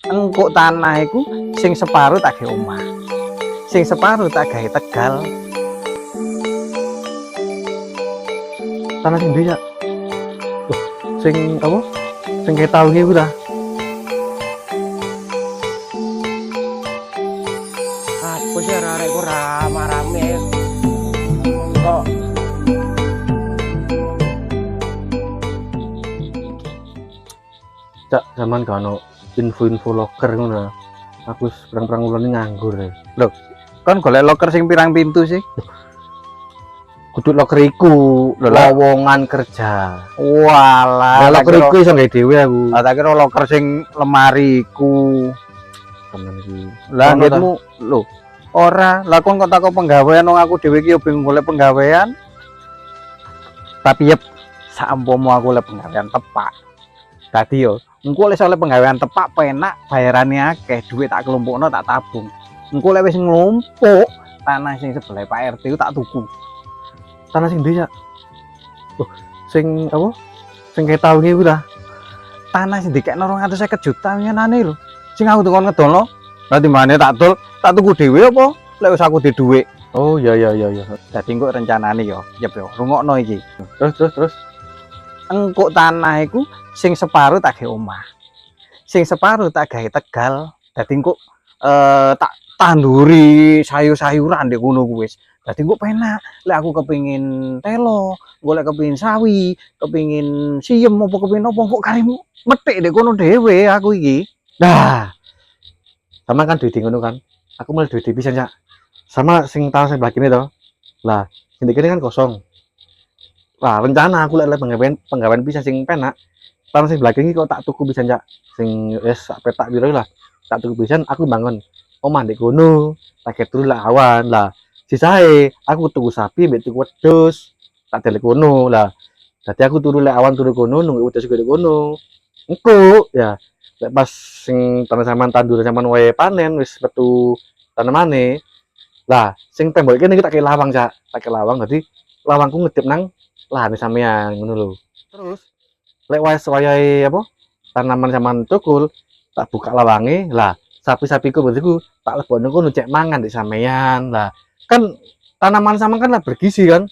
Engko tanah iku sing separo tak gawe omah. Sing separo tak gawe Tegal. Tanah sing ndi ya? Loh, sing apa? Sing ketau iki ta. Apa sih arek kok rame kok Cak zaman kano info-info loker ngono. Aku wis perang-perang ulane nganggur ya. Loh, kon golek loker sing pirang pintu sih? Kudu loker iku, Lho, lah. lowongan kerja. Walah, Loker iku iso gawe dhewe aku. tak kira loker sing lemari iku. Temen iki. Lah Ono ta? ngitmu lho. Ora, lah kon kok takok penggawean wong aku dhewe iki yo bingung golek penggawean. Tapi yep, sampamo aku oleh penggawean tepak. Dadi yo, engko oleh oleh penggawean tepak penak bayarane akeh, duit tak kelompokno tak tabung. Engko oleh wis nglumpuk, tanah sing sebelah Pak RT ku tak tuku. Tanah sing ndi ya? Loh, sing apa? Sing ketau iki ku ta. Tanah sing dikekno 250 juta nyenane lho. Sing aku tukon ngedolno. Lah timbane tak dol, tak tuku dhewe apa? Lek wis aku di dhuwit. Oh iya. Dadi engko rencanane yo, yep yo, rungokno iki. Terus. Engko tanah iku sing separo tak gawe omah. Sing separo tak gawe Tegal. Dadi engko tak tanduri sayur-sayuran ndek kono ku wis. Dadi engko penak. Lek aku kepengin telo, golek kepengin sawi, kepengin siem apa kepengin apa kok karimu metik ndek kono dhewe aku iki. Nah, sama kan duit ngono kan. Aku malah duit pisan ya. Sama sing tanah sebelah kini toh. Lah, sing kene kan kosong. Lah, rencana aku lek penggawean pisan sing penak. Tanah sebelah kini kok tak tuku pisan ya. Sing wis sak petak piro lah. Tak tuku pisan aku bangun omah ndek kono. Tak turu lah awan. Lah, sisae aku tuku sapi mbek tuku wedhus. Tak delek kono. Lah, dadi aku turu lek awan turu kono nunggu wedhus ndek kono. Engko ya lek pas sing tanah tandur sampean wae panen wis metu tanemane. Lah, sing tembok kene iki tak kei lawang, Cak. Tak kei lawang dadi lawangku ngedip nang lahane sampean ngono lho. Terus lek wayahe apa? Tanaman sampean tukul, tak buka lawange. Lah, sapi-sapiku bensiku tak lebokno kono cek mangan di sampean. Lah, kan tanaman sampean kan lah bergizi kan.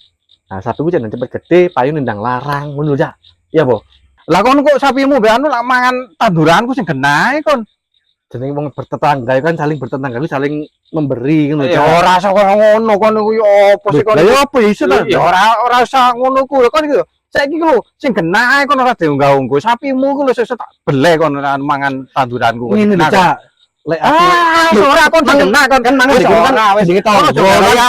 Nah, sapiku jangan cepet gede, payu nendang larang ngono lho, Cak. Iya, Po. Lah kon kok sapimu mbek anu lak mangan tanduranku sing genahe kon. Jenenge wong bertetangga kan saling bertetangga itu saling memberi ngono Ya ora usah koyo ngono kon iku yo opo sih kon. Lah ya apa iso ta? Ya ora usah ngono ku. Kon iki saiki ku sing genahe kon ora diunggah-ungguh. Sapimu ku lho sesuk tak beleh kon mangan tanduranku. Ngene lho, Cak. Lek aku ora kon kena kon kan mangan di kono kan wis iki tau.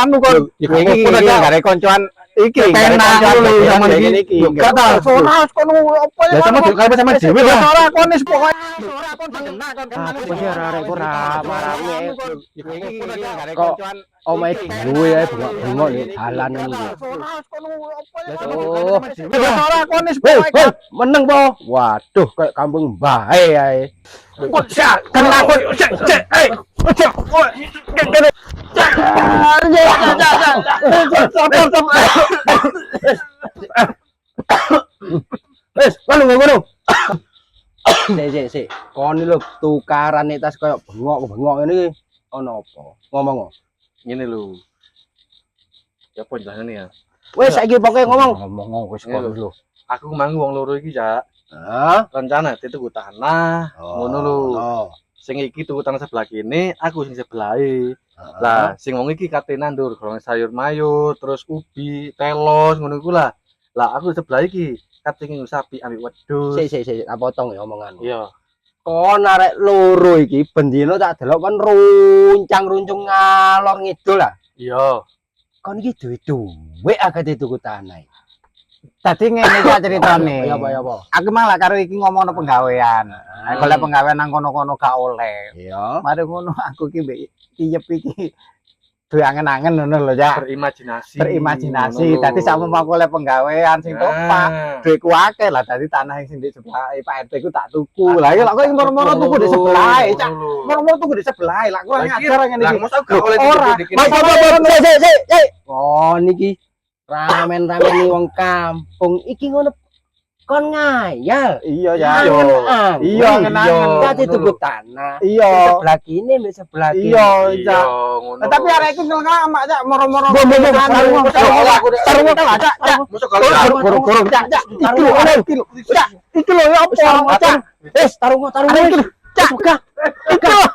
anu kon. Iki gare koncoan iki penak lho zaman iki. Kata ora kon opo Lah sama dhewe sama dhewe lah. ora kon wis pokoke ora kon kena kon apa sih arek kok rame kok omahe dhewe ae bengok-bengok nek dalan iki. Oh, ora kon wis hei, pokoke meneng po. Waduh, kayak kampung mbae ae. kok sak kena kon cek kene Wes, ngono. Sik. Kon lho tukaran nek tas koyo bengok-bengok ngene iki ana apa? Ngomong. Ngene lho. Ya apa jelasane ya? Wes saiki pokoke ngomong. ngomong wis Iya, kok lho. Aku mangu wong loro iki, Cak. Hah? Rencana dituku tanah, ngono lho. Oh. Sing iki tuku tanah sebelah kene, aku sing sebelahe. Lah, sing wong iki kate nandur golongan sayur mayur, terus ubi, telos ngono iku lah. Lah, aku sebelah iki kate nginggo sapi ambek wedhus. Sik, tak potong ya omongan. Iya. Kon arek loro iki bendino tak delok kon runcang-runcung ngalor ngidul lah. Iya. Kon iki duwe akeh tuku tanah. dadi ngene iki ceritane Ya apa? aku malah karo iki ngomongno penggawean golek penggawean nang kono-kono gak oleh Iya. mari ngono aku iki mbek kiyep iki duwe angen-angen ngono lho ya berimajinasi dadi sampe mau oleh penggawean sing topak duitku akeh lah dadi tanah sing di sebelah Pak RT ku tak tuku lah ya lak kok moro-moro tuku di sebelah cak moro-moro tuku di sebelah lah kurang ajar ngene iki ora Sik. Oh niki ramen-ramen wong kampung iki ngono kon ngayal. Iya ya. Angen-angen. Iya, angen-angen. Dadi tuku tanah. Iya. Sebelah kini, sebelah kini. Iya, Iya, Cak. ngono. Tapi arek iki ngelamak Cak, moro-moro. Tarung, Cak. Masuk kali. Gorong-gorong Cak, Cak. Iki lho, Cak. Iki lho ya apa, Cak? tarung. Cak. Iki lho.